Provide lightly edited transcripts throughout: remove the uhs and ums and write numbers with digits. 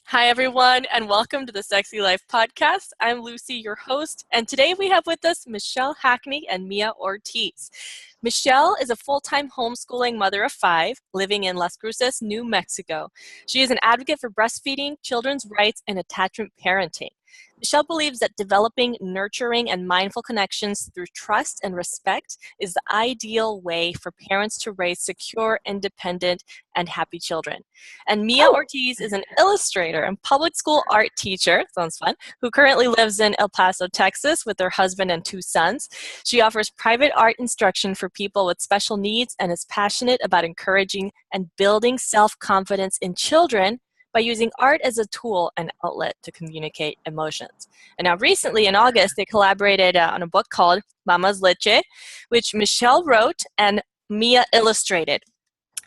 Hi, everyone, and welcome to the Sexy Life Podcast. I'm Lucy, your host, and today we have with us Michelle Hackney and Mia Ortiz. Michelle is a full-time homeschooling mother of 5 living in Las Cruces, New Mexico. She is an advocate for breastfeeding, children's rights, and attachment parenting. Michelle believes that developing, nurturing, and mindful connections through trust and respect is the ideal way for parents to raise secure, independent, and happy children. And Mia Ortiz is an illustrator and public school art teacher, sounds fun, who currently lives in El Paso, Texas with her husband and 2 sons. She offers private art instruction for people with special needs and is passionate about encouraging and building self-confidence in children by using art as a tool and outlet to communicate emotions. And now recently in August, they collaborated on a book called Mama's Leche, which Michelle wrote and Mia illustrated.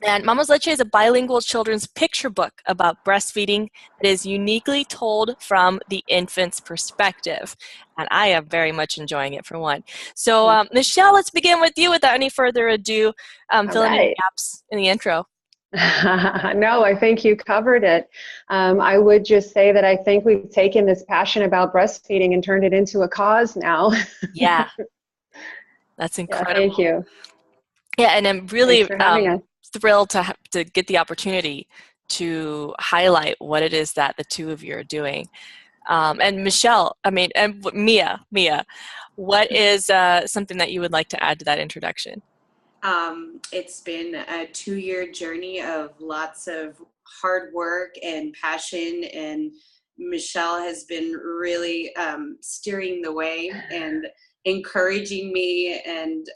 And Mama's Leche is a bilingual children's picture book about breastfeeding that is uniquely told from the infant's perspective. And I am very much enjoying it, for one. So, Michelle, let's begin with you without any further ado, filling in the gaps in the intro. No, I think you covered it. I would just say that I think we've taken this passion about breastfeeding and turned it into a cause now. Yeah, that's incredible. Yeah, thank you. Yeah, and I'm really thrilled to get the opportunity to highlight what it is that the two of you are doing. And Michelle, and Mia, what is something that you would like to add to that introduction? It's been a 2-year journey of lots of hard work and passion, and Michelle has been really steering the way and encouraging me. And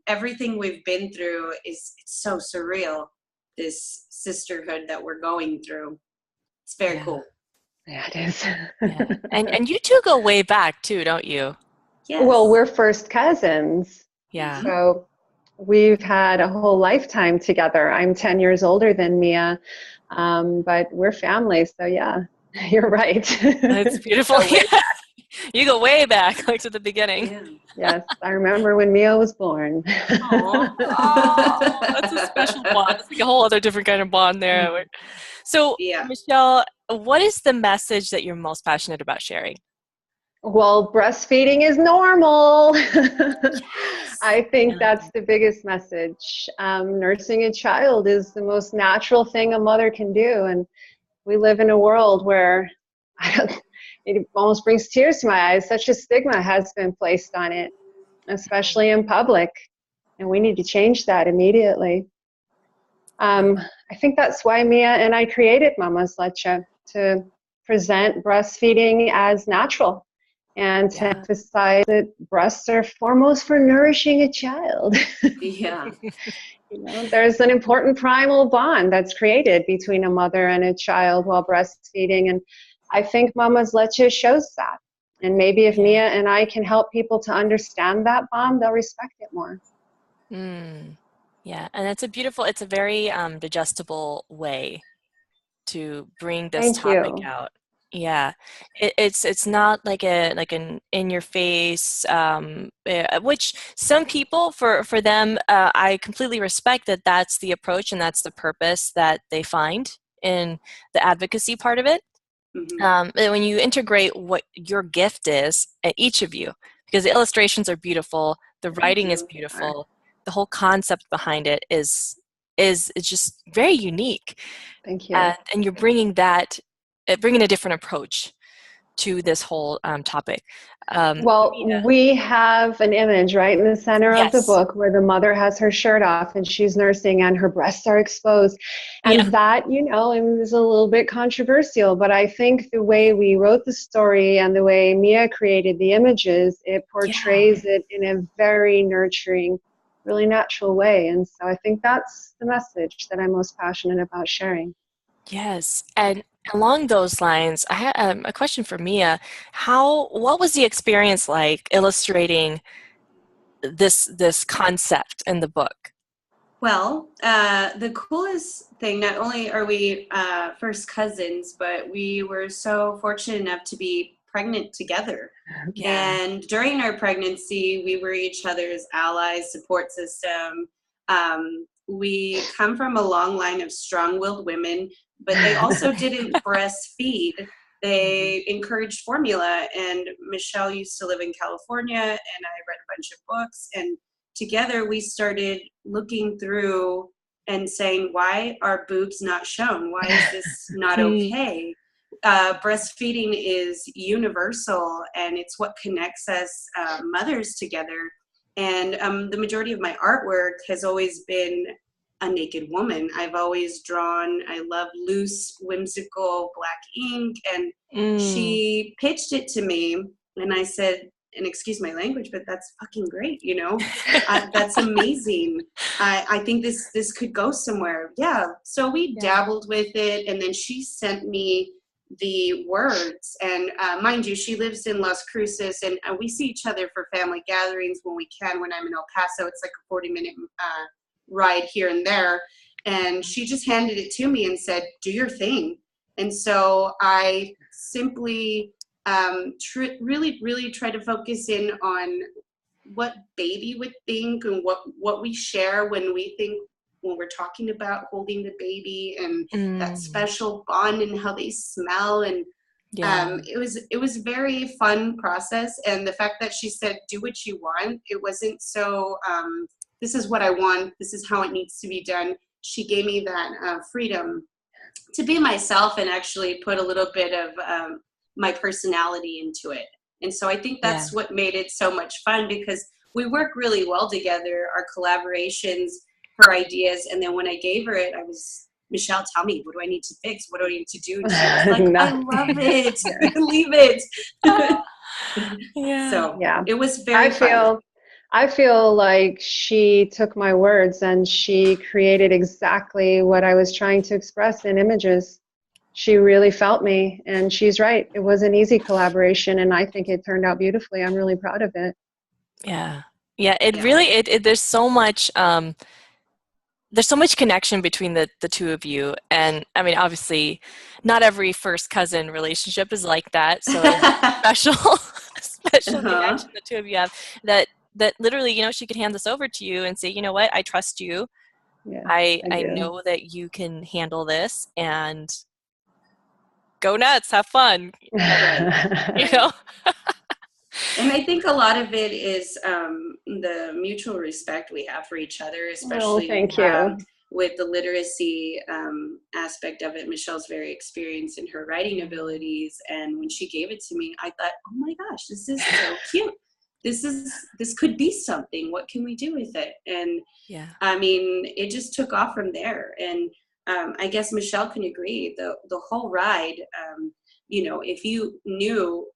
everything we've been through it's so surreal, this sisterhood that we're going through. It's very cool. Yeah, it is. Yeah. And you two go way back too, don't you? Yes. Well, we're first cousins. Yeah. So we've had a whole lifetime together. I'm 10 years older than Mia, but we're family. So yeah, you're right. That's beautiful. You go way back, like to the beginning. Yeah. Yes, I remember when Mia was born. Oh, that's a special bond. It's like a whole other different kind of bond there. So, Michelle, what is the message that you're most passionate about sharing? Well, breastfeeding is normal. Yes. I think that's the biggest message. Nursing a child is the most natural thing a mother can do. And we live in a world where it almost brings tears to my eyes. Such a stigma has been placed on it, especially in public. And we need to change that immediately. I think that's why Mia and I created Mama's Leche, to present breastfeeding as natural. And to emphasize that breasts are foremost for nourishing a child. Yeah. There's an important primal bond that's created between a mother and a child while breastfeeding. And I think Mama's Leche shows that. And maybe if Mia and I can help people to understand that bond, they'll respect it more. Yeah, and it's a very digestible way to bring this topic out. Yeah, it's not like an in your face, which some people for them, I completely respect that that's the approach and that's the purpose that they find in the advocacy part of it. Mm-hmm. When you integrate what your gift is, each of you, because the illustrations are beautiful, the writing is beautiful, the whole concept behind it is just very unique. Thank you. And you're bringing a different approach to this whole topic. We have an image right in the center of the book where the mother has her shirt off and she's nursing and her breasts are exposed. And that, is a little bit controversial, but I think the way we wrote the story and the way Mia created the images, it portrays it in a very nurturing, really natural way. And so I think that's the message that I'm most passionate about sharing. Yes, and along those lines, I have a question for Mia. What was the experience like illustrating this concept in the book? Well, the coolest thing, not only are we first cousins, but we were so fortunate enough to be pregnant together. And during our pregnancy, we were each other's allies, support system. We come from a long line of strong-willed women but they also didn't breastfeed. They encouraged formula. And Michelle used to live in California, and I read a bunch of books. And together we started looking through and saying, why are boobs not shown? Why is this not okay? Breastfeeding is universal, and it's what connects us mothers together. And the majority of my artwork has always been a naked woman. I've always drawn, I love loose, whimsical black ink. And she pitched it to me, and I said, and excuse my language, but that's fucking great, you know? That's amazing. I think this could go somewhere. Yeah. So we dabbled with it, and then she sent me the words. And mind you, she lives in Las Cruces, and we see each other for family gatherings when we can. When I'm in El Paso, it's like a 40-minute ride here and there. And she just handed it to me and said, do your thing. And so I simply really try to focus in on what baby would think, and what we share when we're talking about holding the baby, and that special bond, and how they smell. And it was a very fun process. And the fact that she said, do what you want, it wasn't so this is what I want, this is how it needs to be done. She gave me that freedom to be myself, and actually put a little bit of my personality into it. And so I think that's what made it so much fun, because we work really well together, our collaborations, her ideas. And then when I gave her it, I was, Michelle, tell me, what do I need to fix? What do I need to do? And she was like, I love it. Leave it. So it was very fun. I feel like she took my words and she created exactly what I was trying to express in images. She really felt me, and she's right. It was an easy collaboration, and I think it turned out beautifully. I'm really proud of it. Yeah. It really, there's so much connection between the two of you. And I mean, obviously not every first cousin relationship is like that. So special connection the two of you have, that literally, you know, she could hand this over to you and say, you know what, I trust you. Yeah, I know that you can handle this, and go nuts, have fun. You know? And I think a lot of it is the mutual respect we have for each other, especially thank you. With the literacy aspect of it. Michelle's very experienced in her writing abilities, and when she gave it to me, I thought, oh my gosh, this is so cute. This could be something. What can we do with it? And I mean, it just took off from there. And I guess Michelle can agree. The whole ride, you know, if you knew,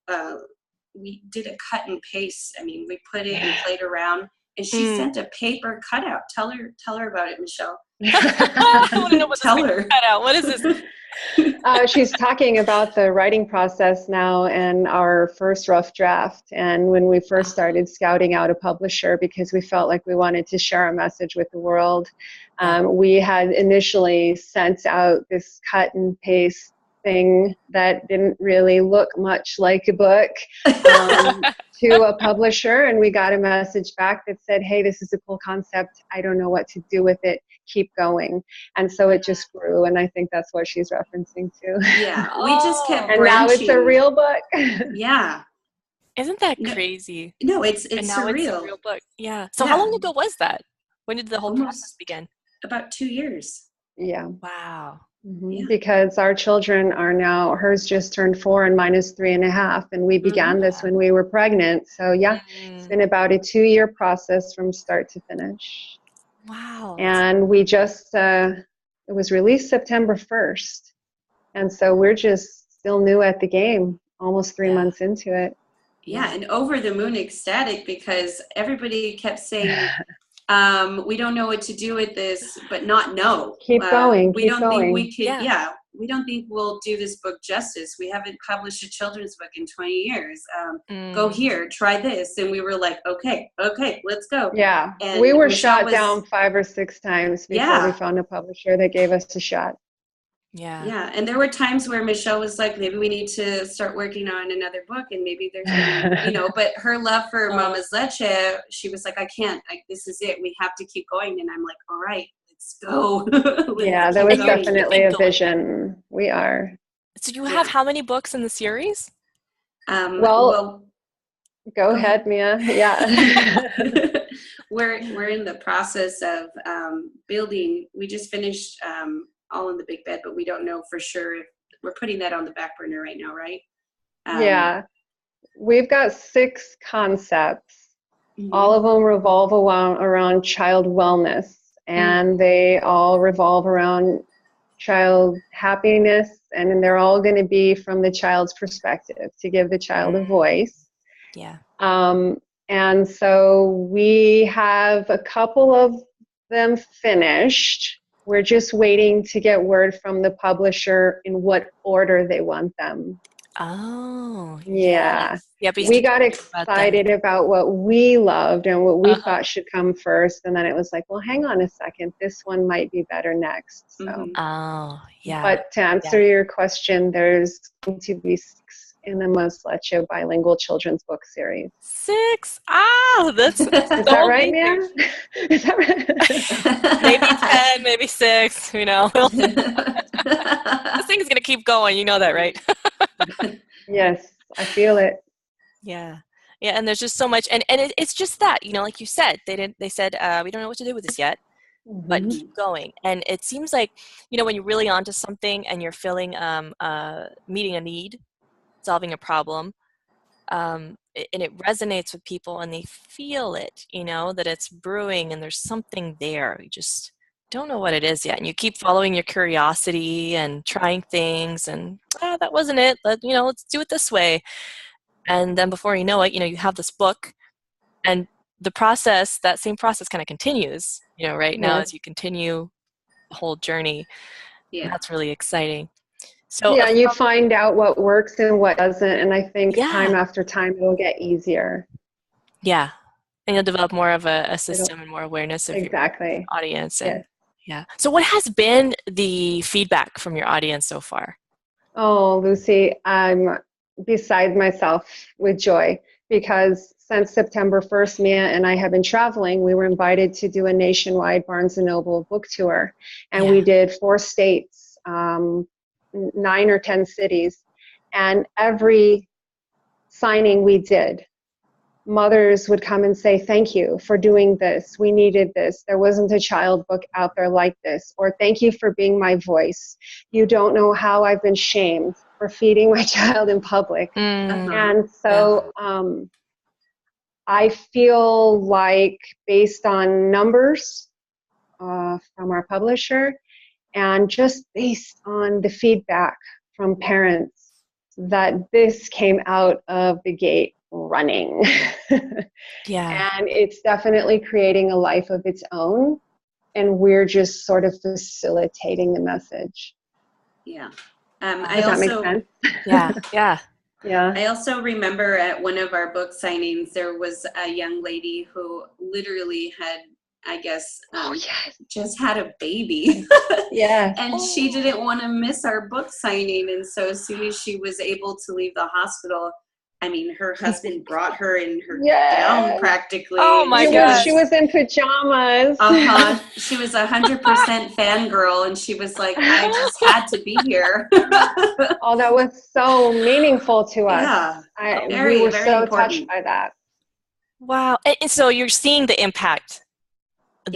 we did a cut and paste. I mean, we put it and played around, and she sent a paper cutout. Tell her about it, Michelle. I want to know what this paper cutout. What is this? She's talking about the writing process now and our first rough draft. And when we first started scouting out a publisher, because we felt like we wanted to share our message with the world, we had initially sent out this cut and paste thing that didn't really look much like a book to a publisher, and we got a message back that said, hey, this is a cool concept, I don't know what to do with it, keep going. And so it just grew, and I think that's what she's referencing to. We just kept and now it's a real book. Isn't that crazy? No, it's and now surreal. It's a real book. So how long ago was that? When did the whole process begin? About 2 years. Wow. Because our children are now, hers just turned 4 and mine is 3.5, and we began this when we were pregnant. So it's been about a 2-year process from start to finish. Wow. And we just it was released September 1st, and so we're just still new at the game, almost 3 months into it. And over the moon ecstatic, because everybody kept saying, we don't know what to do with this, but not know. Keep going. We don't think we could. We don't think we'll do this book justice. We haven't published a children's book in 20 years. Go here, try this, and we were like, okay, let's go. And we were shot down 5 or 6 times before we found a publisher that gave us a shot. And there were times where Michelle was like, maybe we need to start working on another book, and maybe there's, you know, but her love for Mama's Leche, she was like, I can't, this is it, we have to keep going. And I'm like, all right, let's go. There was definitely a vision. We are. So you have how many books in the series? Well, go ahead, Mia. Yeah. We're in the process of building. We just finished All in the Big Bed, but we don't know for sure if we're putting that on the back burner right now, right? Yeah. We've got 6 concepts. Mm-hmm. All of them revolve around child wellness, and they all revolve around child happiness, and they're all going to be from the child's perspective to give the child a voice. Yeah. And so we have a couple of them finished. We're just waiting to get word from the publisher in what order they want them. Oh, yeah. Yes. Yeah, but We got excited about what we loved and what we thought should come first. And then it was like, well, hang on a second. This one might be better next. So. Oh, yeah. But to answer your question, there's going to be 6 in the Most Leche bilingual children's book series. 6? Ah, that's Is that right, Mia? Is that right? Maybe 10, maybe 6, you know. This thing is going to keep going. You know that, right? Yes, I feel it. Yeah. Yeah, and there's just so much. And it's just that, you know, like you said, they said, we don't know what to do with this yet, but keep going. And it seems like, you know, when you're really onto something and you're feeling, meeting a need, solving a problem, and it resonates with people and they feel it, you know, that it's brewing and there's something there. You just don't know what it is yet. And you keep following your curiosity and trying things and, that wasn't it. You know, let's do it this way. And then before you know it, you know, you have this book and the process, that same process kind of continues, you know, right now as you continue the whole journey. Yeah. That's really exciting. So yeah, you find out what works and what doesn't, and I think time after time it'll get easier. Yeah, and you'll develop more of a system and more awareness of your audience. And yeah. So what has been the feedback from your audience so far? Oh, Lucy, I'm beside myself with joy because since September 1st, Mia and I have been traveling. We were invited to do a nationwide Barnes & Noble book tour, and we did 4 states, 9 or 10 cities, and every signing we did, mothers would come and say, thank you for doing this. We needed this. There wasn't a child book out there like this. Or thank you for being my voice. You don't know how I've been shamed for feeding my child in public. And so I feel like based on numbers from our publisher, and just based on the feedback from parents, that this came out of the gate running. And it's definitely creating a life of its own, and we're just sort of facilitating the message. Does that make sense? Yeah. I also remember at one of our book signings, there was a young lady who literally had, I guess, just had a baby. And she didn't want to miss our book signing. And so as soon as she was able to leave the hospital, I mean, her husband brought her in her gown practically. Oh my gosh. She was in pajamas. She was 100% fangirl, and she was like, I just had to be here. Oh, that was so meaningful to us. We were so touched by that. Wow. And so you're seeing the impact.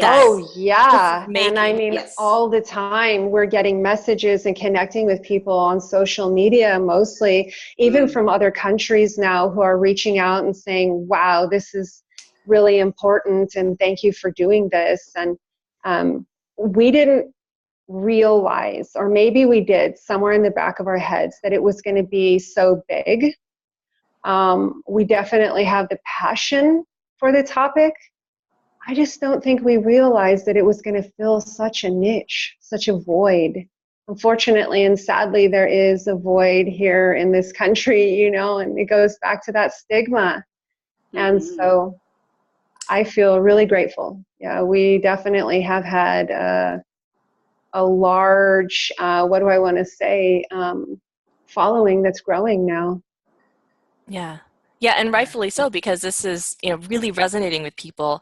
Oh, yeah. And I mean, all the time we're getting messages and connecting with people on social media, mostly, even from other countries now, who are reaching out and saying, wow, this is really important, and thank you for doing this. And we didn't realize, or maybe we did somewhere in the back of our heads, that it was going to be so big. We definitely have the passion for the topic. I just don't think we realized that it was going to fill such a niche, such a void. Unfortunately and sadly, there is a void here in this country, you know, and it goes back to that stigma. And so I feel really grateful. Yeah, we definitely have had a large, what do I want to say, following that's growing now. Yeah. Yeah, and rightfully so, because this is, you know, really resonating with people.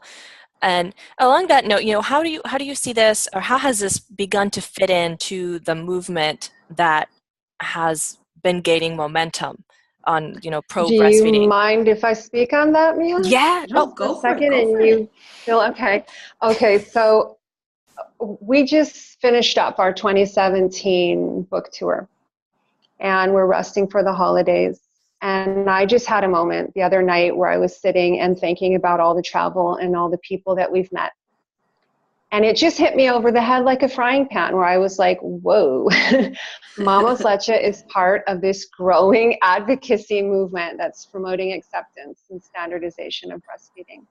And along that note, you know, how do you see this, or how has this begun to fit into the movement that has been gaining momentum on, Do you pro-breastfeeding. mind if I speak on that, Mia? Yeah. No, For a go for it. second, Go for and it. you feel okay. Okay, so we just finished up our 2017 book tour, and we're resting for the holidays. And I just had a moment the other night where I was sitting and thinking about all the travel and all the people that we've met. And it just hit me over the head like a frying pan, where I was like, whoa, Mama's Leche is part of this growing advocacy movement that's promoting acceptance and standardization of breastfeeding.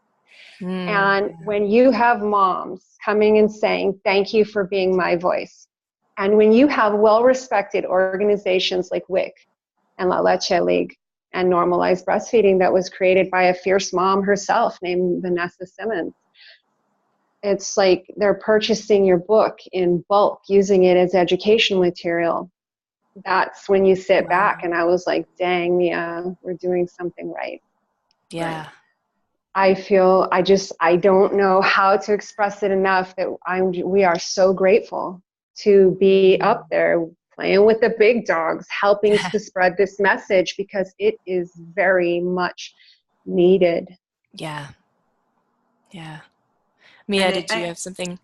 And when you have moms coming and saying, thank you for being my voice, and when you have well-respected organizations like WIC and La Leche League and Normalize Breastfeeding that was created by a fierce mom herself named Vanessa Simmons, it's like they're purchasing your book in bulk, using it as educational material. That's when you sit back, and I was like, dang, Mia, we're doing something right. Yeah. I feel, I don't know how to express it enough that we are so grateful to be up there playing with the big dogs, helping to spread this message, because it is very much needed. Yeah. Yeah. Mia, did you have something?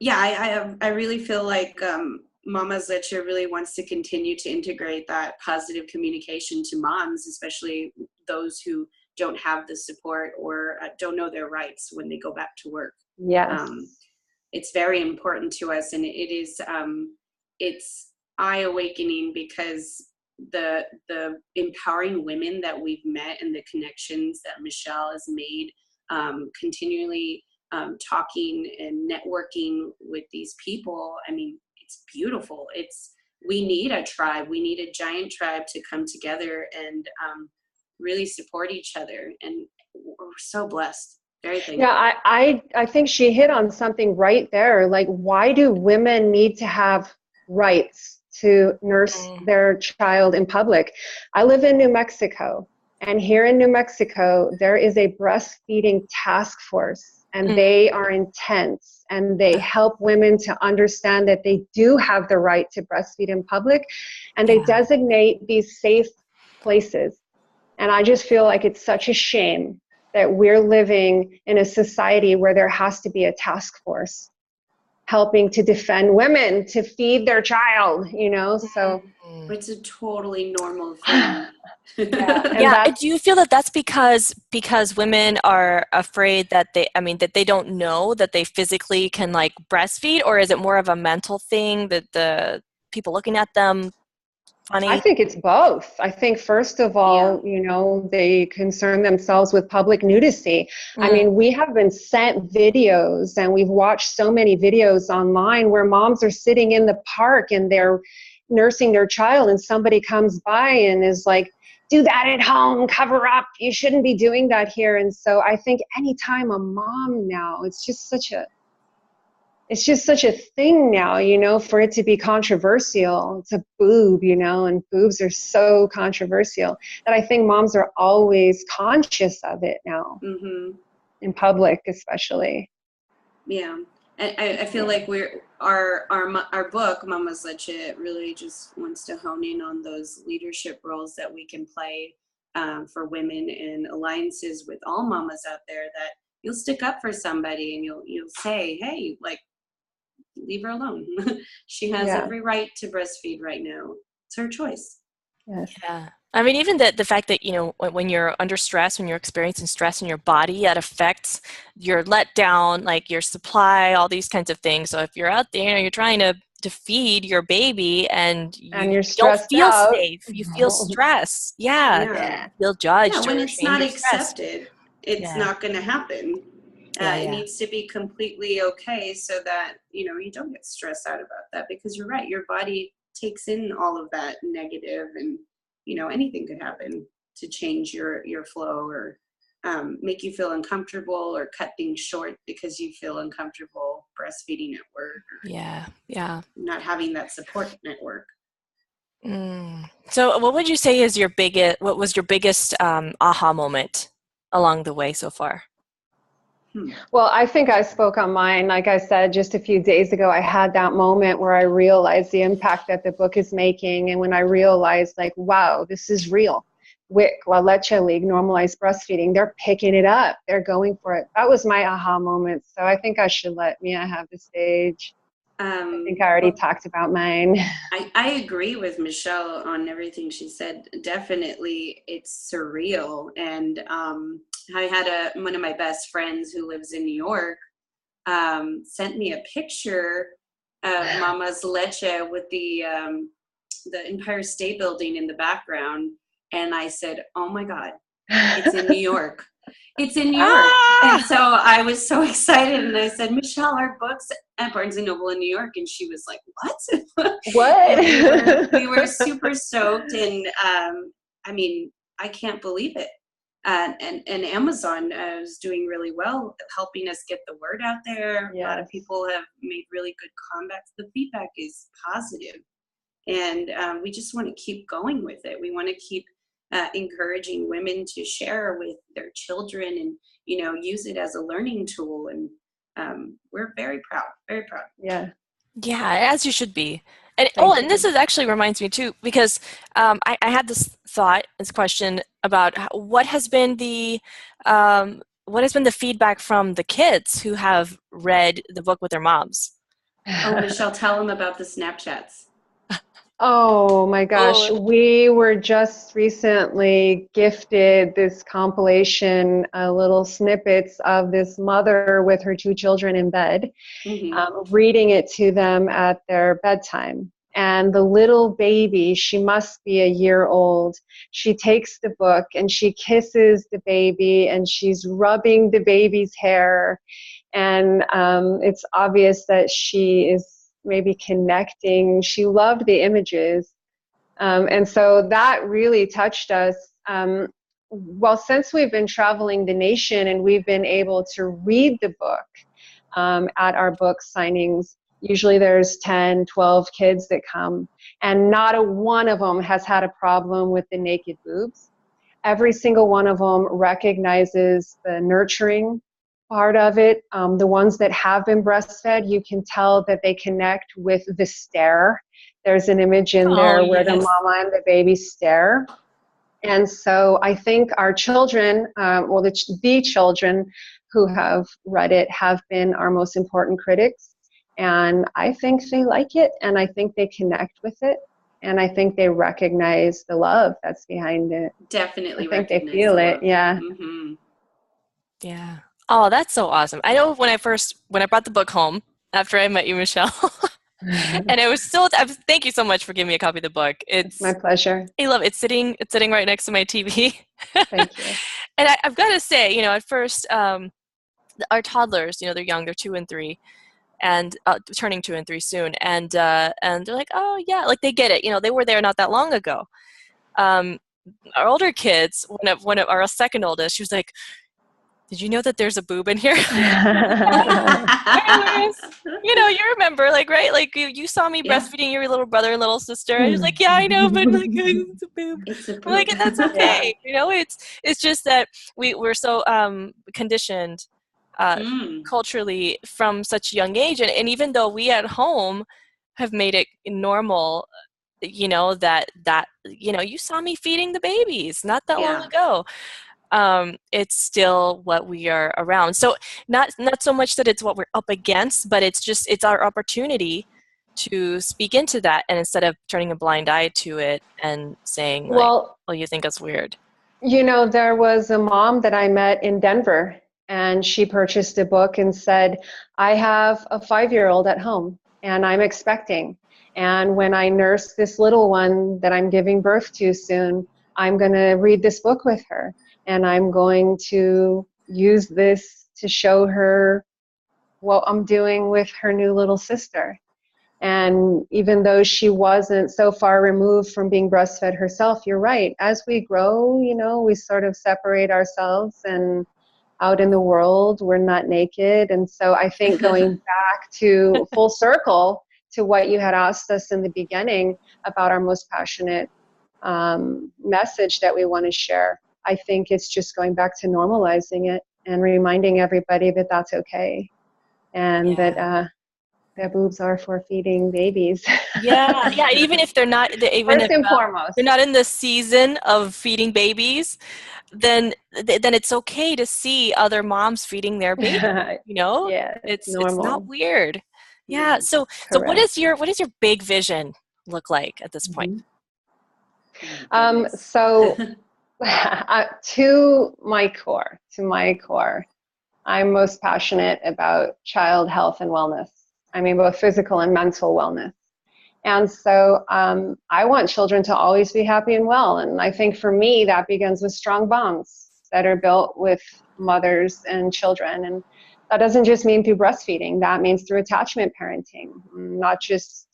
I really feel like Mama's Leche really wants to continue to integrate that positive communication to moms, especially those who don't have the support or don't know their rights when they go back to work. Yes. It's very important to us, and it's eye-awakening because the empowering women that we've met and the connections that Michelle has made continually talking and networking with these people. I mean, it's beautiful. We need a tribe. We need a giant tribe to come together and really support each other. And we're so blessed. Very thankful. Yeah, I think she hit on something right there. Like, why do women need to have rights to nurse their child in public? I live in New Mexico, and here in New Mexico, there is a breastfeeding task force, and they are intense, and they help women to understand that they do have the right to breastfeed in public, and they designate these safe places. And I just feel like it's such a shame that we're living in a society where there has to be a task force helping to defend women to feed their child, so It's a totally normal thing. Do you feel that that's because women are afraid that they don't know that they physically can like breastfeed, or is it more of a mental thing that the people looking at them funny? I think it's both. I think, first of all, they concern themselves with public nudity. I mean, we have been sent videos, and we've watched so many videos online where moms are sitting in the park and they're nursing their child, and somebody comes by and is like, do that at home, cover up. You shouldn't be doing that here. And so I think anytime a mom now, it's just such a thing now, for it to be controversial. It's a boob, and boobs are so controversial that I think moms are always conscious of it now, in public especially. Yeah, and I feel like our book, Mama's Leche, really just wants to hone in on those leadership roles that we can play for women and alliances with all mamas out there, that you'll stick up for somebody and you'll say, hey, like, leave her alone. She has every right to breastfeed right now. It's her choice. Yes. Yeah. I mean, even the fact that, when you're under stress, when you're experiencing stress in your body, that affects your letdown, like your supply, all these kinds of things. So if you're out there, you're trying to feed your baby and you're don't stressed feel out. safe, you feel stress. You feel judged. When or it's shamed not or stressed. accepted, it's not going to happen. It needs to be completely okay, so that you don't get stressed out about that, because you're right, your body takes in all of that negative, and anything could happen to change your flow, or make you feel uncomfortable, or cut things short because you feel uncomfortable breastfeeding at work, or not having that support network. So what would you say is what was your biggest aha moment along the way so far? Well, I think I spoke on mine. Like I said, just a few days ago, I had that moment where I realized the impact that the book is making. And when I realized, like, wow, this is real. WIC, La Leche League, normalized breastfeeding, they're picking it up. They're going for it. That was my aha moment. So I think I should let Mia have the stage. I think I already talked about mine. I agree with Michelle on everything she said. Definitely, it's surreal. And I had one of my best friends who lives in New York sent me a picture of Mama's Leche with the Empire State Building in the background. And I said, oh my God, it's in New York. It's in New York. And so I was so excited. And I said, Michelle, our book's at Barnes & Noble in New York. And she was like, what? What? we were super stoked. And I mean, I can't believe it. And Amazon is doing really well, helping us get the word out there. Yes. A lot of people have made really good comebacks. The feedback is positive. And we just want to keep going with it. We want to keep encouraging women to share with their children and, you know, use it as a learning tool. And we're very proud, very proud. Yeah. Yeah, as you should be. And and this is actually reminds me too, because I had this question about what has been the feedback from the kids who have read the book with their moms. Oh, Michelle, tell them about the Snapchats. Oh my gosh, we were just recently gifted this compilation, little snippets of this mother with her 2 children in bed, reading it to them at their bedtime. And the little baby, she must be a year old, she takes the book and she kisses the baby and she's rubbing the baby's hair. And it's obvious that she is maybe connecting. She loved the images. And so that really touched us. Well, since we've been traveling the nation and we've been able to read the book at our book signings, usually there's 10, 12 kids that come, and not a one of them has had a problem with the naked boobs. Every single one of them recognizes the nurturing part of it. The ones that have been breastfed, you can tell that they connect with the stare. There's an image in there where the mama and the baby stare. And so I think our children, the children who have read it have been our most important critics. And I think they like it, and I think they connect with it. And I think they recognize the love that's behind it. Definitely I think they feel it, yeah. Mm-hmm. Yeah. Oh, that's so awesome. I know when I brought the book home after I met you, Michelle, and it was thank you so much for giving me a copy of the book. It's my pleasure. I love it. It's sitting right next to my TV. Thank you. And I've got to say, you know, at first, our toddlers, you know, they're young, they're 2 and 3, and turning 2 and 3 soon. And they're like, oh yeah, like they get it. You know, they were there not that long ago. Our older kids, one of our second oldest, she was like, did you know that there's a boob in here? You know, you remember, like, right? Like, you saw me breastfeeding your little brother and little sister. I was like, yeah, I know, but like, it's a boob. It's a boob. I'm like, and that's okay. You know, it's just that we're so conditioned culturally from such a young age. And even though we at home have made it normal, you know, that you know, you saw me feeding the babies not that long ago. It's still what we are around. So not so much that it's what we're up against, but it's our opportunity to speak into that, and instead of turning a blind eye to it and saying, like, well, you think it's weird. You know, there was a mom that I met in Denver, and she purchased a book and said, I have a 5-year-old at home and I'm expecting. And when I nurse this little one that I'm giving birth to soon, I'm going to read this book with her. And I'm going to use this to show her what I'm doing with her new little sister. And even though she wasn't so far removed from being breastfed herself, you're right. As we grow, you know, we sort of separate ourselves, and out in the world, we're not naked. And so I think going back to full circle to what you had asked us in the beginning about our most passionate message that we want to share, I think it's just going back to normalizing it and reminding everybody that that's okay, and that their boobs are for feeding babies. Yeah, yeah. Even if they're not, even First if and foremost, they're not in the season of feeding babies, then it's okay to see other moms feeding their baby. You know, yeah, it's not normal. weird. Yeah. So what Correct. is your big vision look like at this point? So to my core, I'm most passionate about child health and wellness. I mean, both physical and mental wellness. And so I want children to always be happy and well. And I think for me, that begins with strong bonds that are built with mothers and children. And that doesn't just mean through breastfeeding. That means through attachment parenting, not just,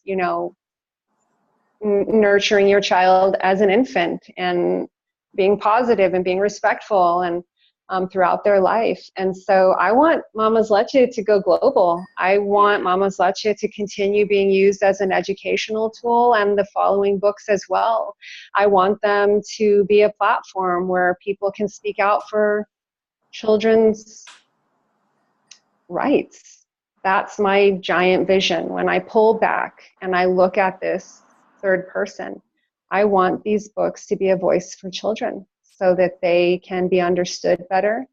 nurturing your child as an infant and being positive and being respectful and throughout their life. And so I want Mama's Leche to go global. I want Mama's Leche to continue being used as an educational tool and the following books as well. I want them to be a platform where people can speak out for children's rights. That's my giant vision. When I pull back and I look at this third person, I want these books to be a voice for children so that they can be understood better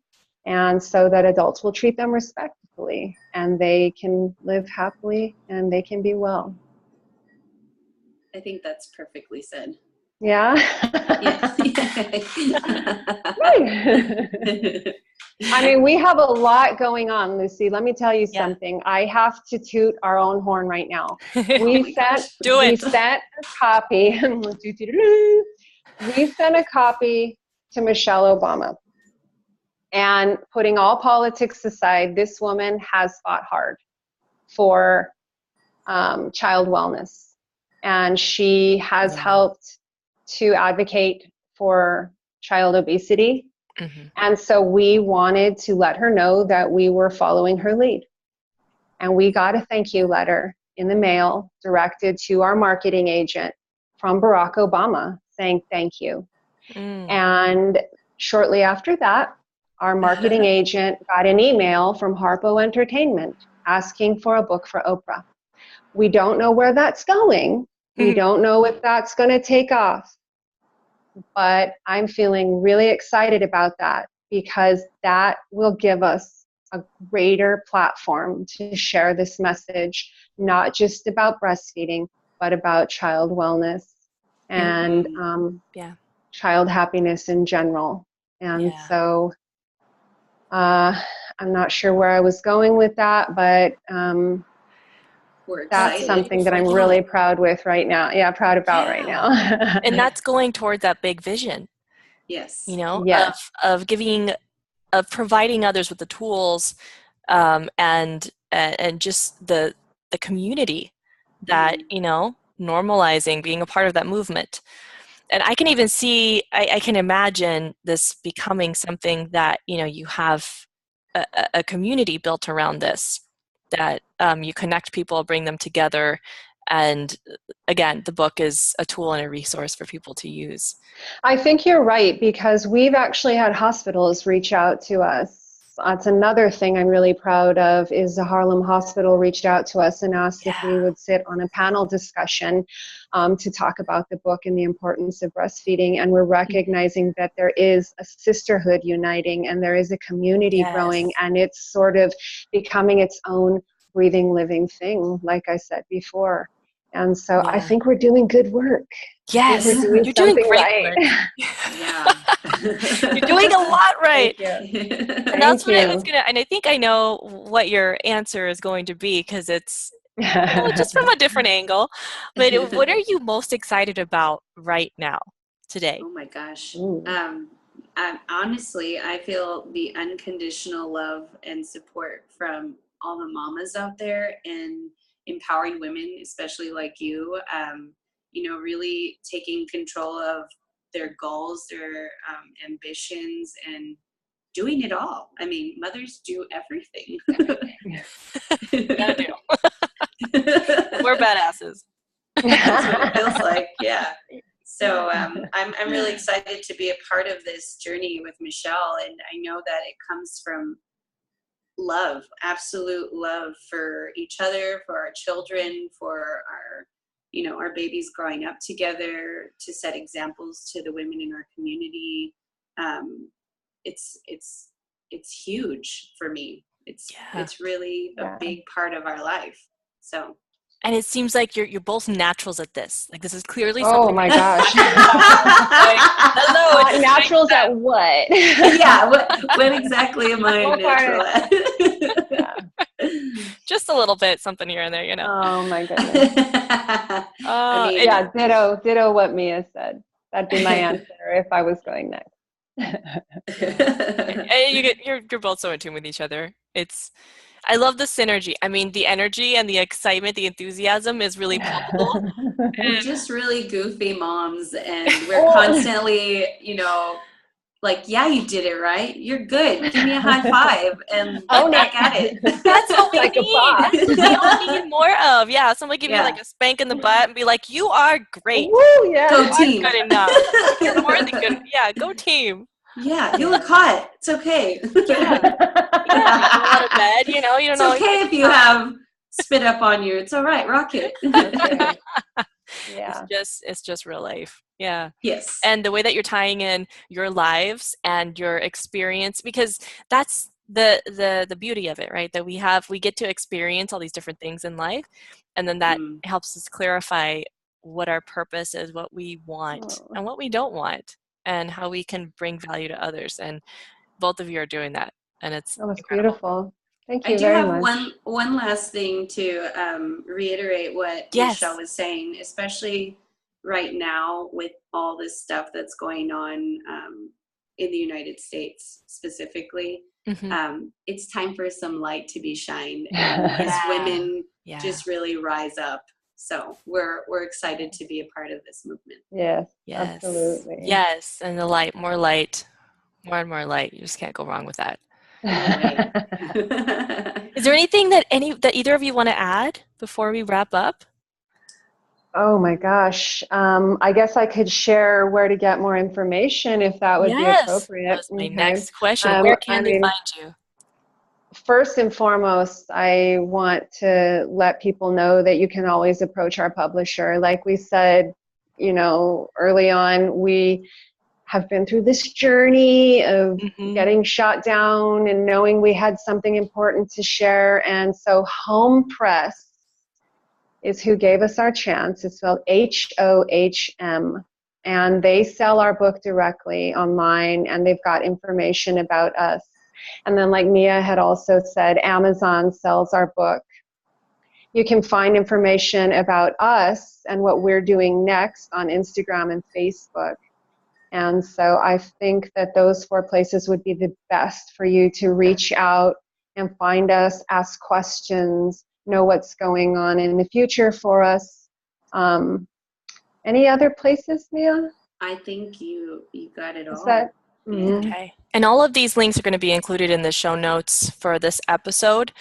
and so that adults will treat them respectfully and they can live happily and they can be well. I think that's perfectly said. Yeah? Yeah. I mean, we have a lot going on, Lucy. Let me tell you something. I have to toot our own horn right now. We sent a copy. We sent a copy to Michelle Obama. And putting all politics aside, this woman has fought hard for child wellness. And she has helped to advocate for child obesity. Mm-hmm. And so we wanted to let her know that we were following her lead. And we got a thank you letter in the mail directed to our marketing agent from Barack Obama saying thank you. And shortly after that, our marketing agent got an email from Harpo Entertainment asking for a book for Oprah. We don't know where that's going. We don't know if that's going to take off. But I'm feeling really excited about that because that will give us a greater platform to share this message, not just about breastfeeding, but about child wellness and child happiness in general. And so I'm not sure where I was going with that, but that's something that I'm really proud with right now. Yeah, proud about right now. And that's going toward that big vision. Yes. You know, of providing others with the tools and just the community that, normalizing, being a part of that movement. And I can even see, I can imagine this becoming something that, you have a community built around this, that you connect people, bring them together. And again, the book is a tool and a resource for people to use. I think you're right, because we've actually had hospitals reach out to us. That's another thing I'm really proud of, is the Harlem Hospital reached out to us and asked if we would sit on a panel discussion to talk about the book and the importance of breastfeeding. And we're recognizing that there is a sisterhood uniting and there is a community growing, and it's sort of becoming its own breathing, living thing, like I said before. And so I think we're doing good work. Yes, you're doing great work. You're doing a lot right. Thank you. And that's what I was gonna, and I think I know what your answer is going to be, because it's just from a different angle. But what are you most excited about right now, today? Oh my gosh. Honestly, I feel the unconditional love and support from all the mamas out there, and empowering women, especially like you, really taking control of their goals, their ambitions, and doing it all. I mean, mothers do everything. Gotta do. We're badasses. That's what it feels like, yeah. So I'm really excited to be a part of this journey with Michelle, and I know that it comes from love, absolute love for each other, for our children, for our, our babies growing up together, to set examples to the women in our community. It's huge for me. It's really a big part of our life. So. And it seems like you're both naturals at this. Like, this is clearly Oh something. my gosh. Like, hello, naturals at what? Yeah, what exactly am I natural at? Just a little bit, something here and there, Oh my goodness. I mean, ditto what Mia said. That'd be my answer if I was going next. And you're both so in tune with each other. I love the synergy. I mean, the energy and the excitement, the enthusiasm is really palpable. We're just really goofy moms, and we're constantly, like, yeah, you did it right. You're good. Give me a high five and get back at it. That's what we need. That's what we all need more of. Yeah, somebody give you like a spank in the butt and be like, "You are great. Woo, yeah. Go team. Good enough. You're more than good. Yeah, go team." Yeah, you look hot. It's okay. Yeah, out of bed. You don't it's know. Okay if you have spit up on you. It's all right. Rock it. Yeah. It's just real life. Yeah. Yes. And the way that you're tying in your lives and your experience, because that's the beauty of it, right? That we get to experience all these different things in life, and then that helps us clarify what our purpose is, what we want and what we don't want, and how we can bring value to others. And both of you are doing that, and it's beautiful. Thank you I do very have much. one last thing to reiterate what Michelle was saying, especially right now with all this stuff that's going on in the United States specifically. It's time for some light to be shined, and as women just really rise up. So we're excited to be a part of this movement. Yes, absolutely. Yes, and the light, more and more light. You just can't go wrong with that. Is there anything that either of you want to add before we wrap up? Oh my gosh. I guess I could share where to get more information if that would be appropriate. That was my next question. Where can they find you? First and foremost, I want to let people know that you can always approach our publisher. Like we said, early on, we have been through this journey of getting shot down and knowing we had something important to share. And so Home Press is who gave us our chance. It's spelled HOHM. And they sell our book directly online, and they've got information about us. And then, like Mia had also said, Amazon sells our book. You can find information about us and what we're doing next on Instagram and Facebook. And so I think that those 4 places would be the best for you to reach out and find us, ask questions, know what's going on in the future for us. Any other places, Mia? I think you got it all. Is that, Okay. And all of these links are going to be included in the show notes for this episode.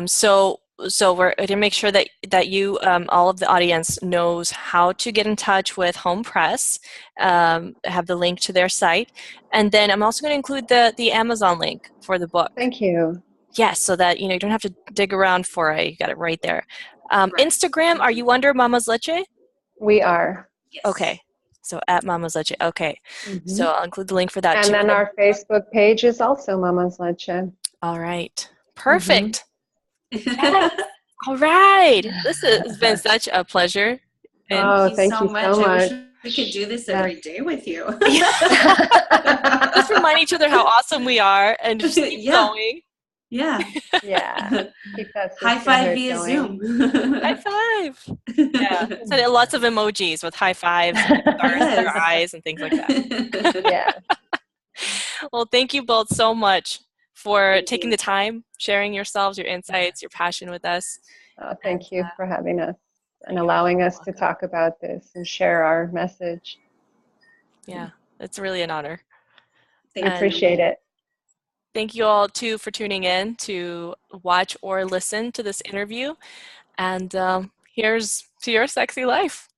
So we're going to make sure that you, all of the audience, knows how to get in touch with Home Press, have the link to their site. And then I'm also going to include the Amazon link for the book. Thank you. Yes, so that you don't have to dig around for it. You got it right there. Instagram, are you under Mama's Leche? We are. Yes. Okay. So at Mama's Leche. Okay. So I'll include the link for that too. And then our Facebook page is also Mama's Leche. All right. Perfect. Yes. All right. This has been such a pleasure. And thank you so much. I wish we could do this every day with you. Just remind each other how awesome we are and just keep going. Yeah. Keep that high five via going. Zoom. High five. Yeah. Send lots of emojis with high fives and stars in their eyes and things like that. Yeah. Well, thank you both so much for taking the time, sharing yourselves, your insights, your passion with us. Thank you for having us and allowing us to talk about this and share our message. Yeah, it's really an honor. I appreciate it. Thank you all, too, for tuning in to watch or listen to this interview. And here's to your sexy life.